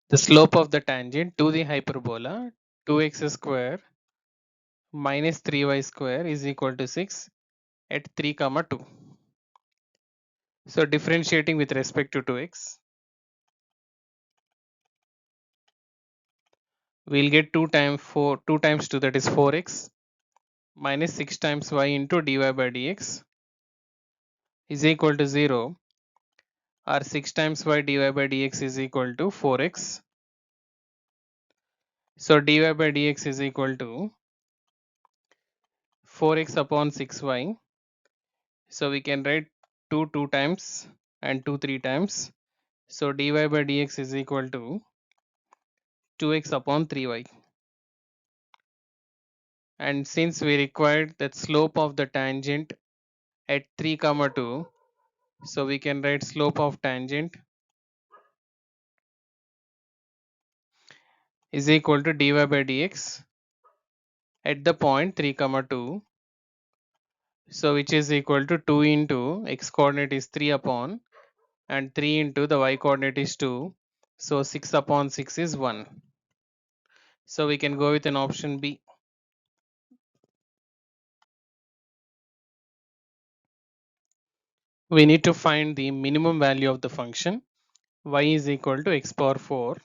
The slope of the tangent to the hyperbola 2x square minus 3y square is equal to 6 at 3 comma 2. So differentiating with respect to 2x, we'll get 2 times 2, that is 4x, minus 6 times y into dy by dx is equal to 0, or 6 times y dy by dx is equal to 4x. So dy by dx is equal to 4x upon 6y. So we can write 2 times and 2 3 times. So dy by dx is equal to 2x upon 3y. And since we required that slope of the tangent at 3 comma 2, so we can write slope of tangent is equal to dy by dx at the point 3 comma 2, so which is equal to 2 into x coordinate is 3 upon and 3 into the y coordinate is 2, so 6 upon 6 is 1. So we can go with an option B. We need to find the minimum value of the function y is equal to x power 4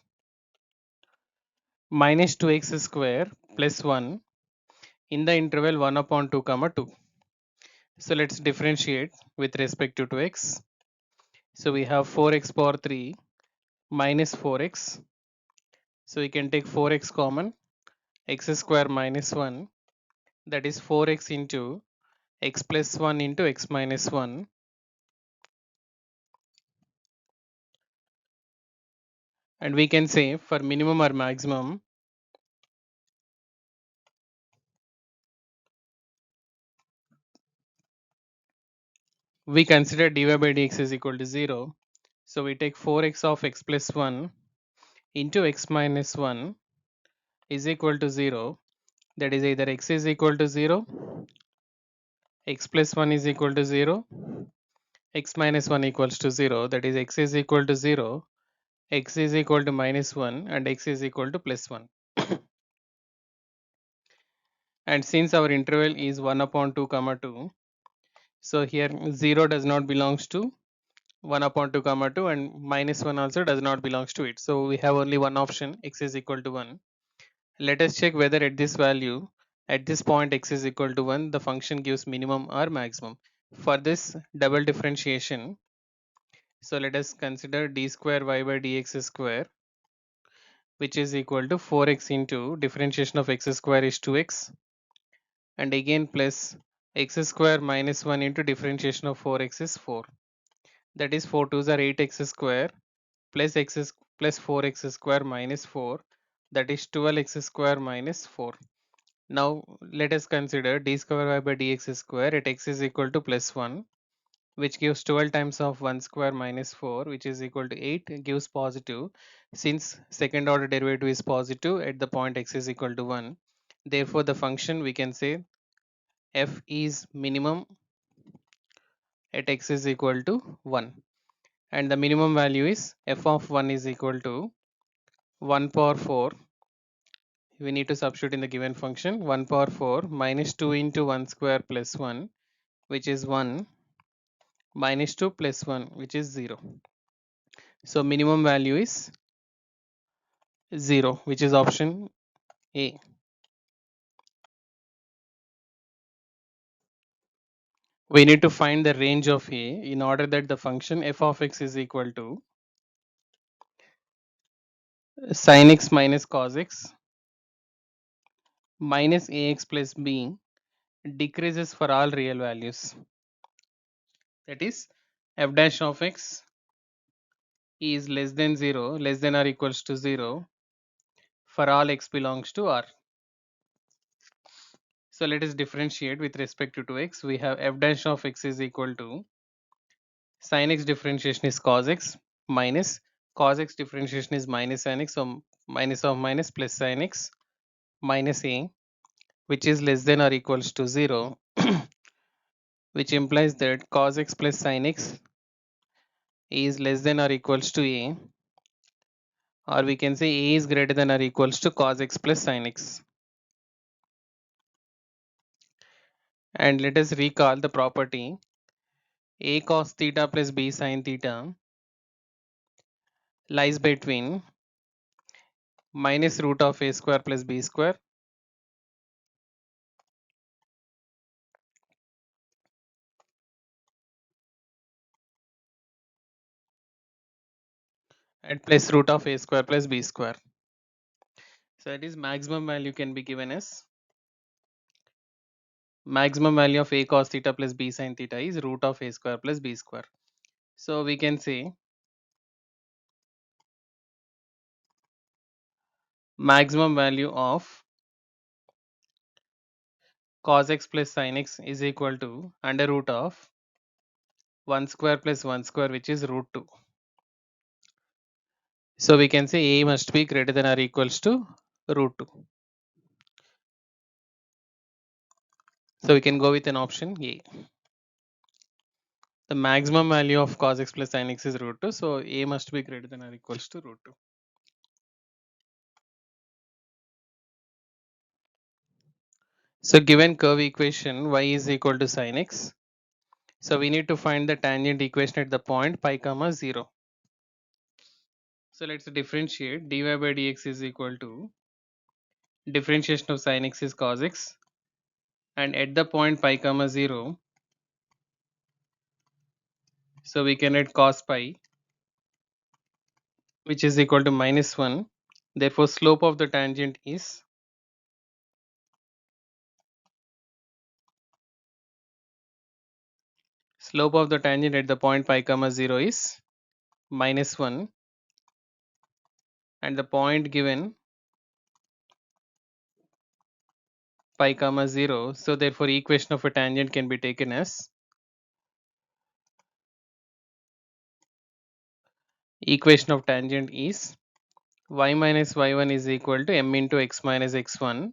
minus 2x square plus 1 in the interval 1 upon 2 comma 2. So let's differentiate with respect to 2x. So we have 4x power 3 minus 4x. So we can take 4x common, x square minus 1, that is 4x into x plus 1 into x minus 1. And we can say for minimum or maximum, we consider dy by dx is equal to 0. So we take 4x of x plus 1 into x minus 1 is equal to 0. That is either x is equal to 0, x plus 1 is equal to 0, x minus 1 equals to 0. That is x is equal to 0, x is equal to minus 1 and x is equal to plus 1. And since our interval is 1 upon 2 comma 2, so here 0 does not belongs to 1 upon 2 comma 2 and minus 1 also does not belongs to it. So we have only one option, x is equal to 1. Let us check whether at this value, at this point x is equal to 1, the function gives minimum or maximum. For this double differentiation, so let us consider d square y by dx square, which is equal to 4x into differentiation of x square is 2x, and again plus x square minus 1 into differentiation of 4x is 4. That is 4 2s are 8x square plus x is plus 4x square minus 4, that is 12x square minus 4. Now let us consider d square y by dx square at x is equal to plus 1, which gives 12 times of 1 square minus 4, which is equal to 8, gives positive. Since second order derivative is positive at the point x is equal to 1, therefore the function we can say f is minimum at x is equal to 1, and the minimum value is f of 1 is equal to 1 power 4. We need to substitute in the given function 1 power 4 minus 2 into 1 square plus 1, which is 1, minus 2 plus 1, which is 0. So minimum value is 0, which is option A. We need to find the range of A in order that the function f of x is equal to sin x minus cos x minus ax plus b decreases for all real values. That is f dash of x is less than 0, less than or equals to 0 for all x belongs to R. So let us differentiate with respect to 2x. We have f dash of x is equal to sin x differentiation is cos x minus cos x differentiation is minus sin x, so minus of minus plus sin x minus a, which is less than or equals to 0, which implies that cos x plus sin x is less than or equals to a, or we can say A is greater than or equals to cos x plus sin x. And let us recall the property A cos theta plus B sin theta lies between minus root of A square plus B square and plus root of A square plus B square. So it is maximum value can be given as maximum value of A cos theta plus B sin theta is root of A square plus B square. So we can say maximum value of cos x plus sin x is equal to under root of 1 square plus 1 square, which is root 2. So we can say A must be greater than or equals to root 2. So we can go with an option A. The maximum value of cos x plus sin x is root 2. So A must be greater than or equals to root 2. So given curve equation y is equal to sin x. So we need to find the tangent equation at the point pi comma 0. So let's differentiate. Dy by dx is equal to differentiation of sin x is cos x, and at the point pi comma 0, so we can write cos pi, which is equal to minus 1. Therefore slope of the tangent is at the point pi comma 0 is minus 1, and the point given pi comma 0. So therefore equation of a tangent can be taken as equation of tangent is y minus y1 is equal to m into x minus x1.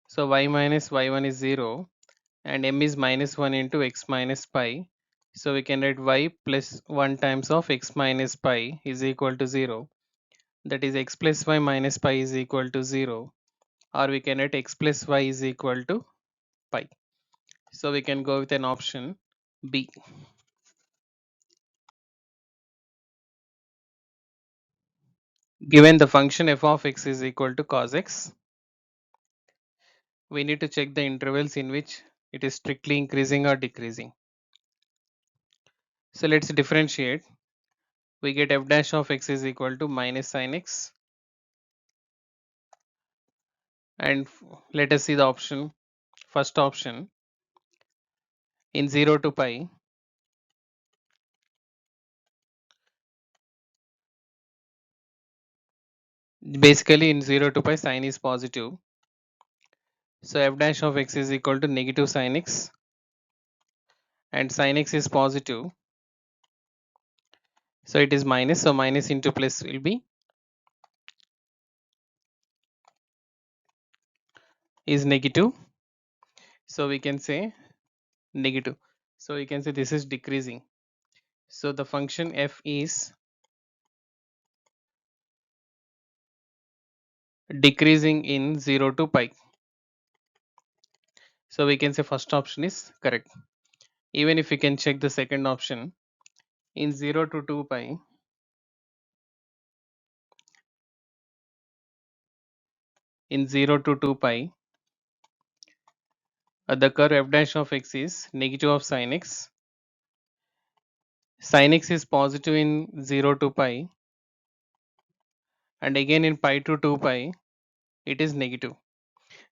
So y minus y1 is 0 and m is minus 1 into x minus pi. So we can write y plus 1 times of x minus pi is equal to 0. That is x plus y minus pi is equal to 0, or we can write x plus y is equal to pi. So we can go with an option B. Given the function f of x is equal to cos x, we need to check the intervals in which it is strictly increasing or decreasing. So let's differentiate. We get f dash of x is equal to minus sin x, and let us see the option. First option, in 0 to pi, basically in 0 to pi sin is positive. So f dash of x is equal to negative sin x, and sin x is positive. So it is minus, so minus into plus will be is negative. So we can say negative. So we can say this is decreasing. So the function f is decreasing in 0 to pi. So we can say first option is correct. Even if we can check the second option, in 0 to 2 pi, in 0 to 2 pi, the curve f dash of x is negative of sin x. Sin x is positive in 0 to pi, and again in pi to 2 pi, it is negative.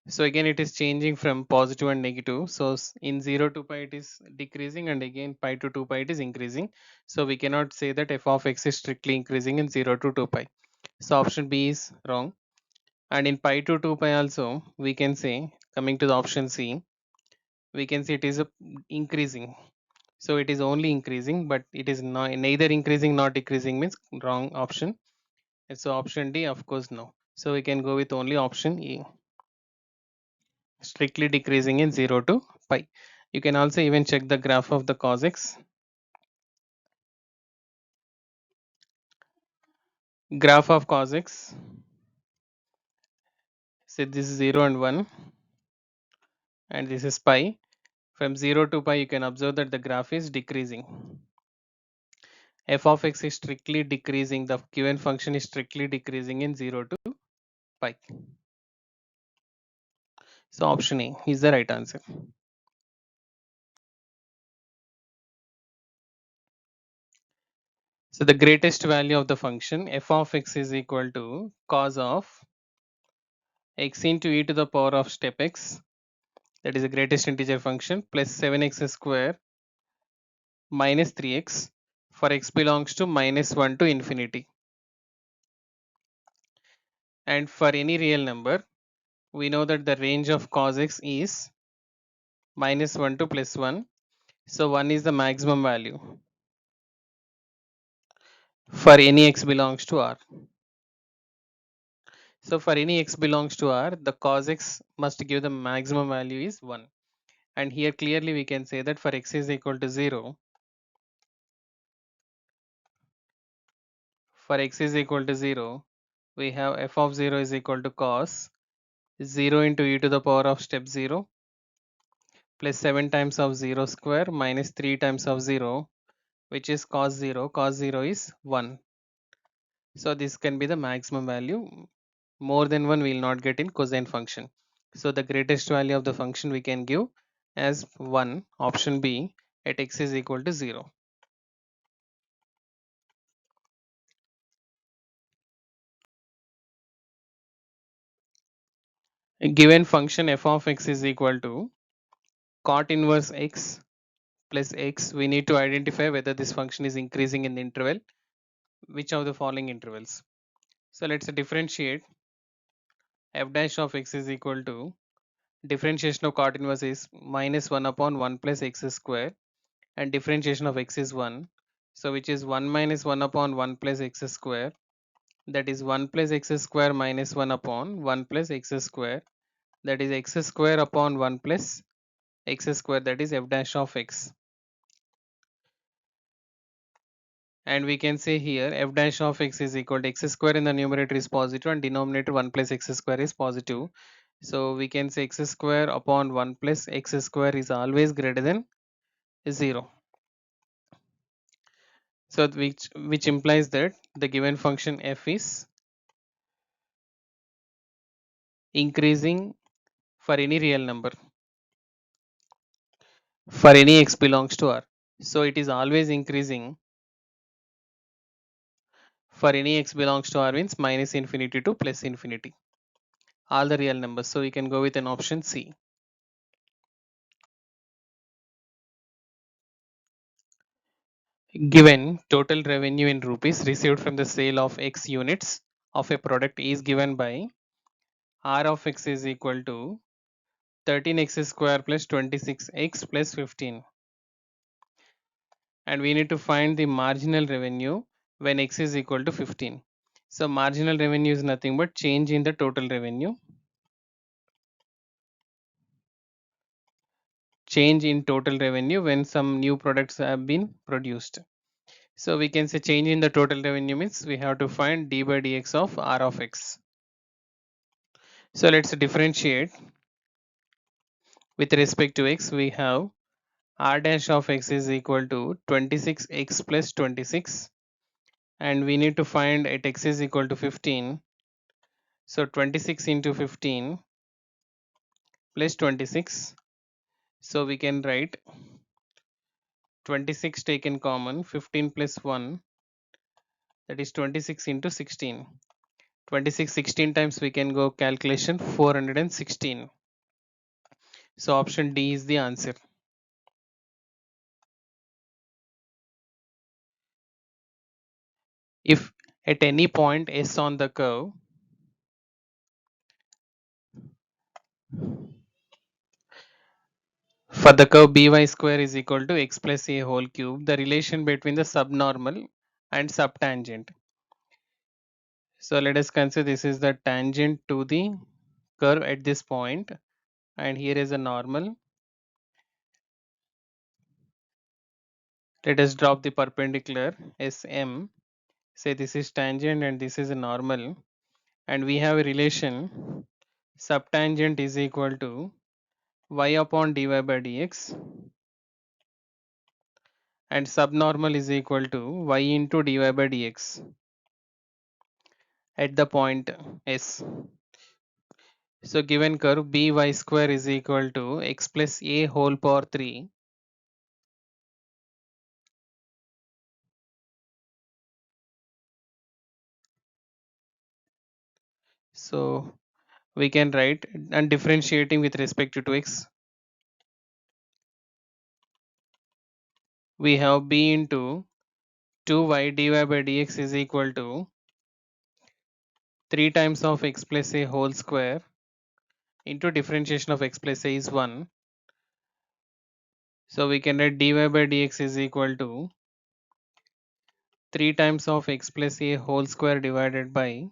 So again it is changing from positive and negative. So in 0 to pi it is decreasing, and again pi to 2 pi it is increasing. So we cannot say that f of x is strictly increasing in 0 to 2 pi. So option B is wrong. And in pi to 2 pi also, we can say, coming to the option C, we can see it is increasing. So it is only increasing, but it is neither increasing nor decreasing, means wrong option. And so option D, of course, no. So we can go with only option E, strictly decreasing in 0 to pi. You can also even check the graph of the cos x. Graph of cos x. So this is 0 and 1, and this is pi. From 0 to pi, you can observe that the graph is decreasing. F of x is strictly decreasing. The given function is strictly decreasing in 0 to pi. So option A is the right answer. So the greatest value of the function f of x is equal to cos of x into e to the power of step x, that is the greatest integer function, plus 7x square minus 3x for x belongs to minus 1 to infinity. And for any real number, we know that the range of cos x is minus 1 to plus 1. So 1 is the maximum value for any x belongs to R. So for any x belongs to R, the cos x must give the maximum value is 1. And here clearly we can say that for x is equal to 0, for x is equal to 0, we have f of 0 is equal to cos 0 into e to the power of step 0 plus 7 times of 0 square minus 3 times of 0, which is cos 0. Cos 0 is 1. So this can be the maximum value. More than 1 we will not get in cosine function. So the greatest value of the function we can give as 1, option B, at x is equal to 0. A given function f of x is equal to cot inverse x plus x, we need to identify whether this function is increasing in the interval, which of the following intervals. So let's differentiate. F dash of x is equal to, differentiation of cot inverse is minus 1 upon 1 plus x square, and differentiation of x is 1, so which is 1 minus 1 upon 1 plus x square, that is 1 plus x square minus 1 upon 1 plus x square, that is x square upon 1 plus x square, that is f dash of x. And we can say here f dash of x is equal to x square in the numerator is positive and denominator 1 plus x square is positive. So we can say x square upon 1 plus x square is always greater than 0. So which implies that the given function f is increasing for any real number, for any x belongs to R. So it is always increasing for any x belongs to R, means minus infinity to plus infinity, all the real numbers. So we can go with an option C. Given total revenue in rupees received from the sale of x units of a product is given by R of x is equal to 13x square plus 26x plus 15, and we need to find the marginal revenue when x is equal to 15. So marginal revenue is nothing but change in the total revenue, change in total revenue when some new products have been produced. So we can say change in the total revenue means we have to find d by dx of R of x. So let's differentiate. With respect to x, we have R dash of x is equal to 26x plus 26, and we need to find at x is equal to 15. So 26 into 15 plus 26. So we can write 26 taken common, 15 plus 1, that is 26 into 16. 26 16 times we can go calculation 416. So option D is the answer. If at any point S on the curve for the curve by square is equal to x plus a whole cube, the relation between the subnormal and subtangent. So let us consider this is the tangent to the curve at this point, and here is a normal. Let us drop the perpendicular SM, say this is tangent and this is a normal, and we have a relation subtangent is equal to y upon dy by dx, and subnormal is equal to y into dy by dx at the point S. So given curve by square is equal to x plus a whole power 3. So we can write, and differentiating with respect to x, we have b into 2y dy by dx is equal to 3 times of x plus a whole square into differentiation of x plus a is 1. So we can write dy by dx is equal to 3 times of x plus a whole square divided by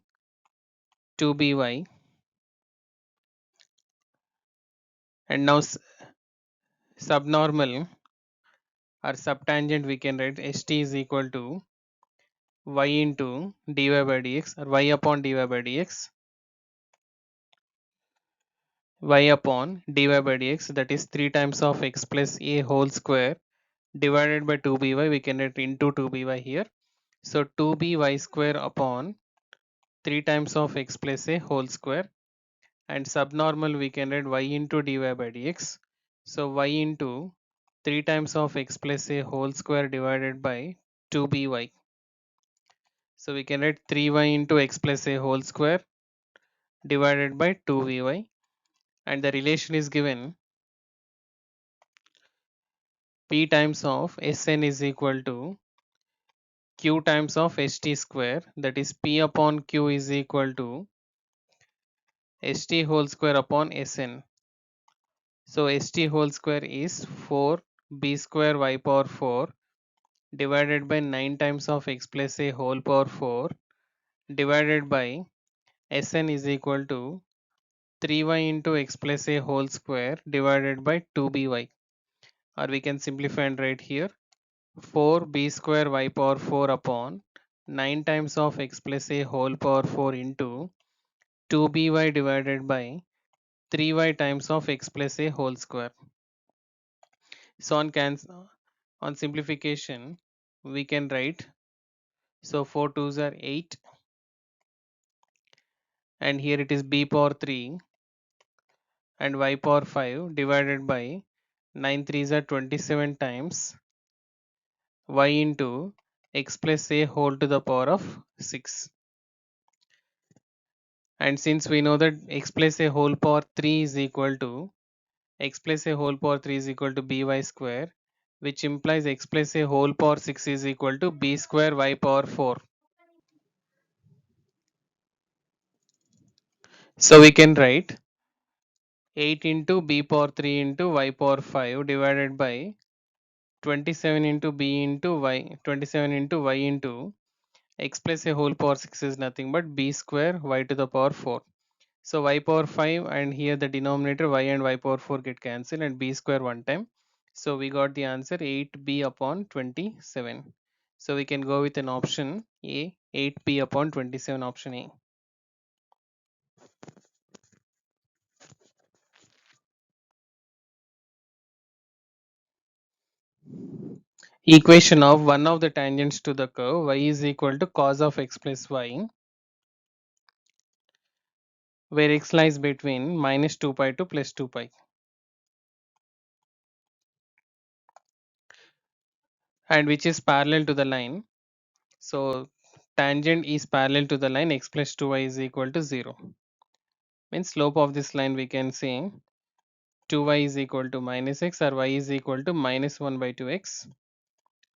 2by, and now subnormal or subtangent we can write st is equal to y into dy by dx, or y upon dy by dx, y upon dy by dx, that is 3 times of x plus a whole square divided by 2by, we can write into 2by here. So 2by square upon 3 times of x plus a whole square, and subnormal we can write y into dy by dx. So y into 3 times of x plus a whole square divided by 2by. So we can write 3y into x plus a whole square divided by 2by, and the relation is given p times of Sn is equal to q times of st square, that is p upon q is equal to st whole square upon Sn. So st whole square is 4b square y power 4 divided by 9 times of x plus a whole power 4 divided by Sn is equal to 3y into x plus a whole square divided by 2by, or we can simplify and write here 4b square y power 4 upon 9 times of x plus a whole power 4 into 2by divided by 3y times of x plus a whole square. So on simplification we can write, so 4 2s are 8, and here it is b power 3 and y power 5 divided by 9 3s are 27 times y into x plus a whole to the power of 6. And since we know that x plus a whole power 3 is equal to x plus a whole power 3 is equal to by square, which implies x plus a whole power 6 is equal to b square y power 4. So we can write 8 into b power 3 into y power 5 divided by 27 into b into y, 27 into y into x plus a whole power 6 is nothing but b square y to the power 4. So y power 5, and here the denominator y and y power 4 get cancelled, and b square one time. So we got the answer 8b upon 27. So we can go with an option A, 8b upon 27, option A. Equation of one of the tangents to the curve y is equal to cos of x plus y, where x lies between minus 2 pi to plus 2 pi, and which is parallel to the line. So tangent is parallel to the line x plus 2y is equal to 0. Means slope of this line we can say 2y is equal to minus x, or y is equal to minus 1 by 2x.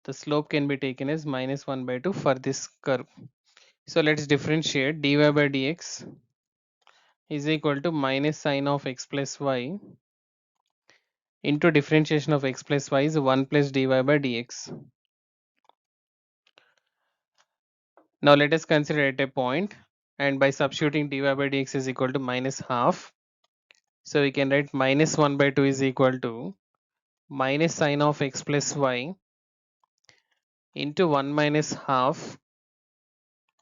The slope can be taken as minus 1 by 2 for this curve. So let's differentiate. Dy by dx is equal to minus sine of x plus y into differentiation of x plus y is 1 plus dy by dx. Now let us consider at a point, and by substituting dy by dx is equal to minus half. So we can write minus 1 by 2 is equal to minus sine of x plus y into 1 minus half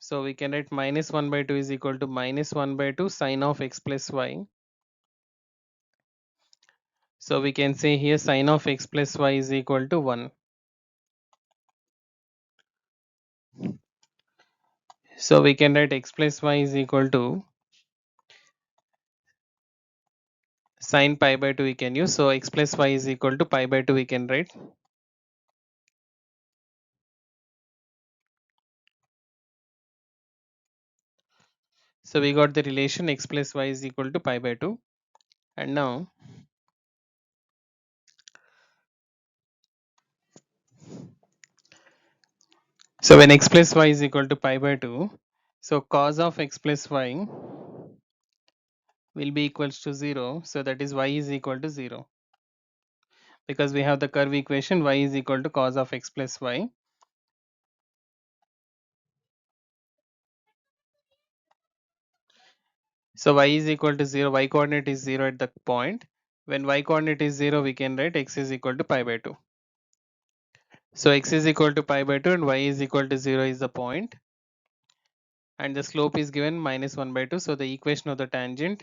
So we can write minus 1 by 2 is equal to minus 1 by 2 sine of x plus y. So we can say here sine of x plus y is equal to 1. So we can write x plus y is equal to sine pi by 2 we can use. So x plus y is equal to pi by 2 we can write. So we got the relation x plus y is equal to pi by 2. And now so when x plus y is equal to pi by 2, so cos of x plus y will be equals to 0. So that is y is equal to 0. Because we have the curve equation y is equal to cos of x plus y. So y is equal to 0, y coordinate is 0 at that point. When y coordinate is 0, we can write x is equal to pi by 2. So x is equal to pi by 2 and y is equal to 0 is the point. And the slope is given minus 1 by 2. So the equation of the tangent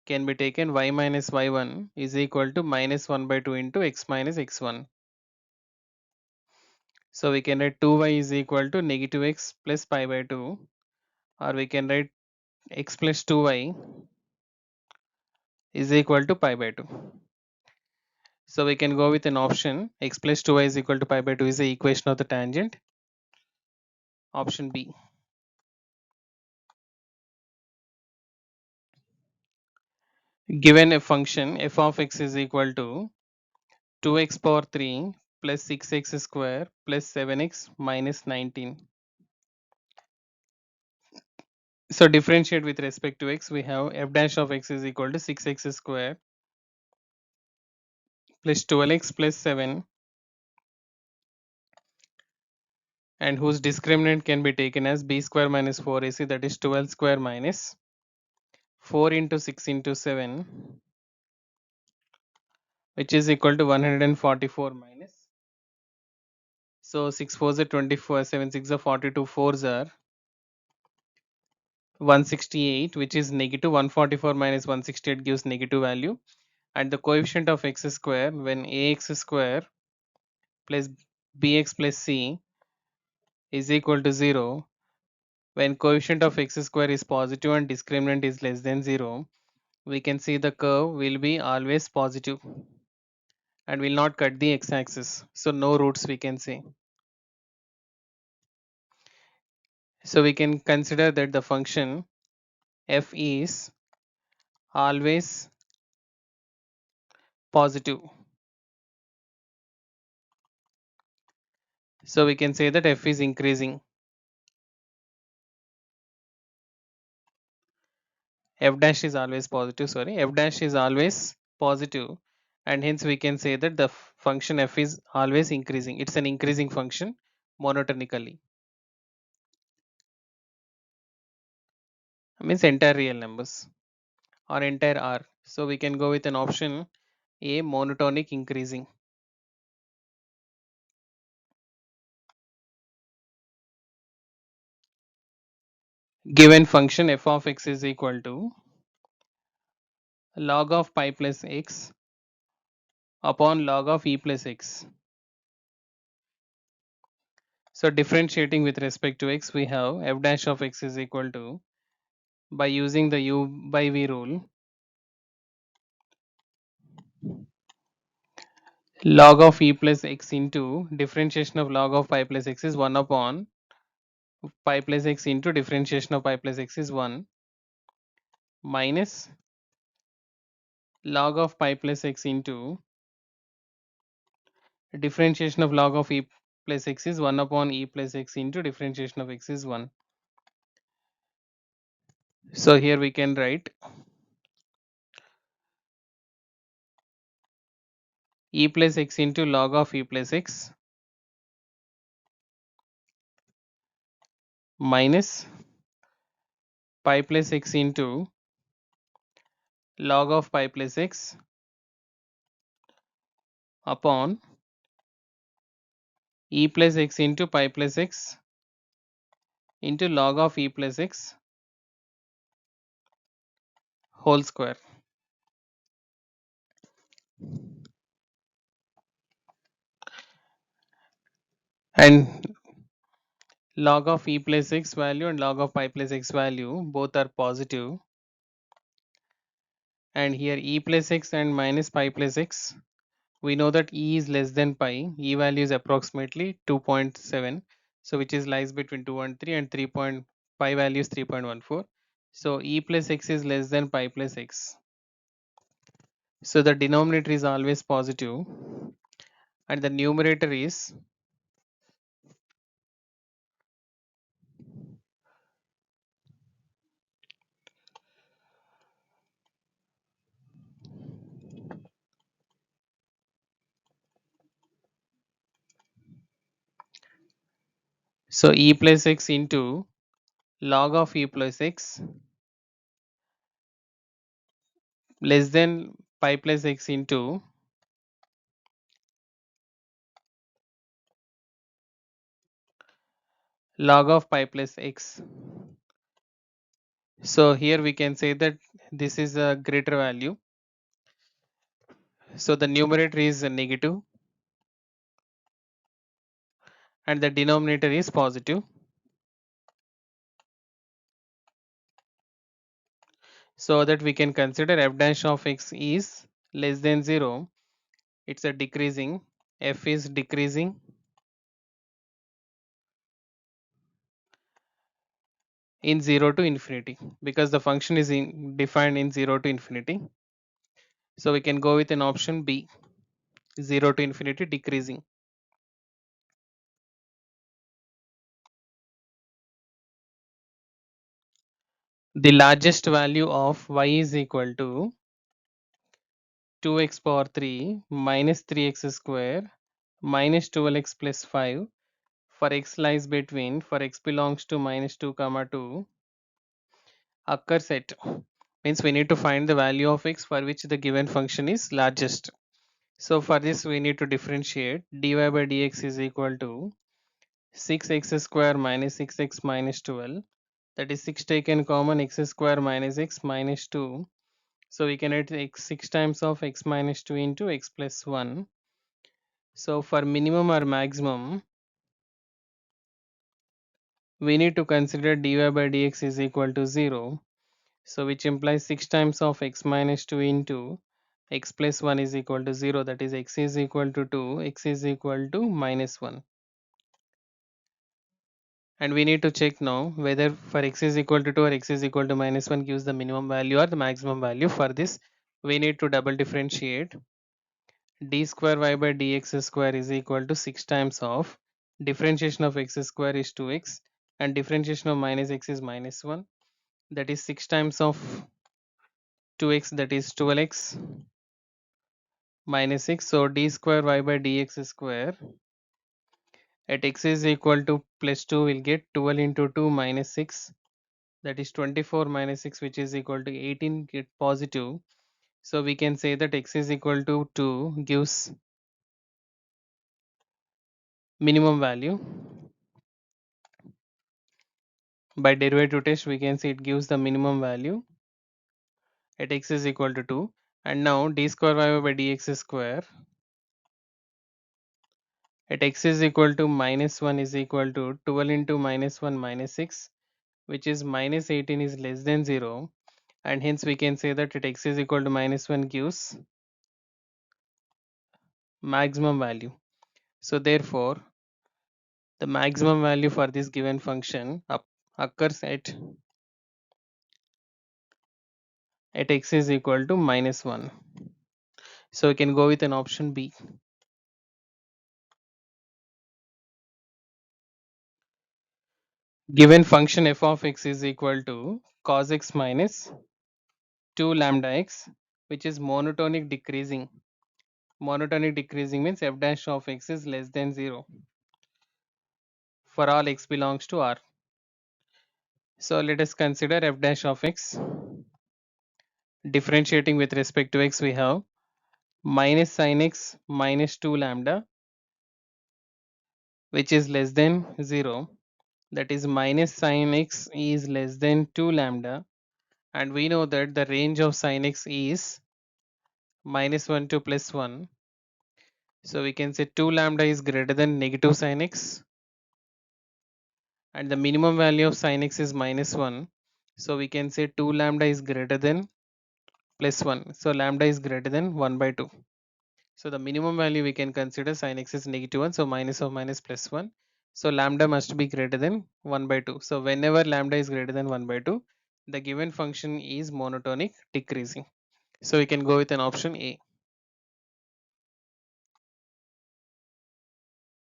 can be taken y minus y1 is equal to minus 1 by 2 into x minus x1. So we can write 2y is equal to negative x plus pi by 2, or we can write x plus 2y is equal to pi by 2. So we can go with an option x plus 2y is equal to pi by 2 is the equation of the tangent. Option B. Given a function f of x is equal to 2x power 3 plus 6x square plus 7x minus 19. So differentiate with respect to x, we have f dash of x is equal to 6x square plus 12x plus 7, and whose discriminant can be taken as b square minus 4ac, that is 12 square minus 4 into 6 into 7, which is equal to 144 minus. So 6 4s are 24, 7 6 are 42, 4s are 168, which is negative. 144 minus 168 gives negative value. And the coefficient of x square, when ax square plus bx plus c is equal to 0, when coefficient of x square is positive and discriminant is less than 0, we can see the curve will be always positive and will not cut the x-axis. So no roots we can say. So we can consider that the function f is always positive. So we can say that f is increasing. F dash is always positive, sorry, f dash is always positive, and hence we can say that the function f is always increasing. It's an increasing function monotonically. Means entire real numbers or entire R. So we can go with an option A, monotonic increasing. Given function f of x is equal to log of pi plus x upon log of e plus x. So differentiating with respect to x, we have f dash of x is equal to, by using the u by v rule, log of e plus x into differentiation of log of pi plus x is 1 upon pi plus x into differentiation of pi plus x is 1 minus log of pi plus x into differentiation of log of e plus x is 1 upon e plus x into differentiation of x is 1. So here we can write e plus x into log of e plus x minus pi plus x into log of pi plus x upon e plus x into pi plus x into log of e plus x whole square. And log of e plus x value and log of pi plus x value both are positive, and here e plus x and minus pi plus x, we know that e is less than pi, e value is approximately 2.7, so which is lies between 2 and 3, and 3 point pi value is 3.14, so e plus x is less than pi plus x, so the denominator is always positive and the numerator is so e plus x into log of e plus x less than pi plus x into log of pi plus x. So here we can say that this is a greater value, so the numerator is a negative and the denominator is positive, so that we can consider f dash of x is less than 0, it's a decreasing, f is decreasing in 0 to infinity because the function is defined in 0 to infinity, so we can go with an option B, 0 to infinity decreasing. The largest value of y is equal to 2x power 3 minus 3x square minus 12x plus 5 for x lies between, for x belongs to minus 2 comma 2 occurs at, means we need to find the value of x for which the given function is largest. So for this we need to differentiate dy by dx is equal to 6x square minus 6x minus 12, that is 6 taken common, x square minus x minus 2, so we can write x 6 times of x minus 2 into x plus 1. So for minimum or maximum we need to consider dy by dx is equal to 0, so which implies 6 times of x minus 2 into x plus 1 is equal to 0, that is x is equal to 2, x is equal to minus 1. And we need to check now whether for x is equal to 2 or x is equal to minus 1 gives the minimum value or the maximum value. For this we need to double differentiate d square y by dx square is equal to 6 times of differentiation of x square is 2x and differentiation of minus x is minus 1, that is 6 times of 2x, that is 12x minus 6, so d square y by dx square at x is equal to plus 2 will get 12 into 2 minus 6, that is 24 minus 6, which is equal to 18, get positive, so we can say that x is equal to 2 gives minimum value. By derivative test we can see it gives the minimum value at x is equal to 2, and now d square y by dx square at x is equal to minus 1 is equal to 12 into minus 1 minus 6, which is minus 18 is less than 0, and hence we can say that at x is equal to minus 1 gives maximum value. So therefore the maximum value for this given function occurs at x is equal to minus 1, so we can go with an option B. Given function f of x is equal to cos x minus 2 lambda x, which is monotonic decreasing. Monotonic decreasing means f dash of x is less than 0 for all x belongs to R. So let us consider f dash of x. Differentiating with respect to x, we have minus sin x minus 2 lambda, which is less than 0, that is minus sin x is less than 2 lambda, and we know that the range of sin x is -1 to +1. So we can say 2 lambda is greater than negative sin x, and the minimum value of sin x is -1. So we can say 2 lambda is greater than +1. So lambda is greater than 1 by 2. So the minimum value we can consider sin x is -1. So minus of minus +1. So lambda must be greater than 1 by 2. So whenever lambda is greater than 1 by 2, the given function is monotonic decreasing. So we can go with an option A.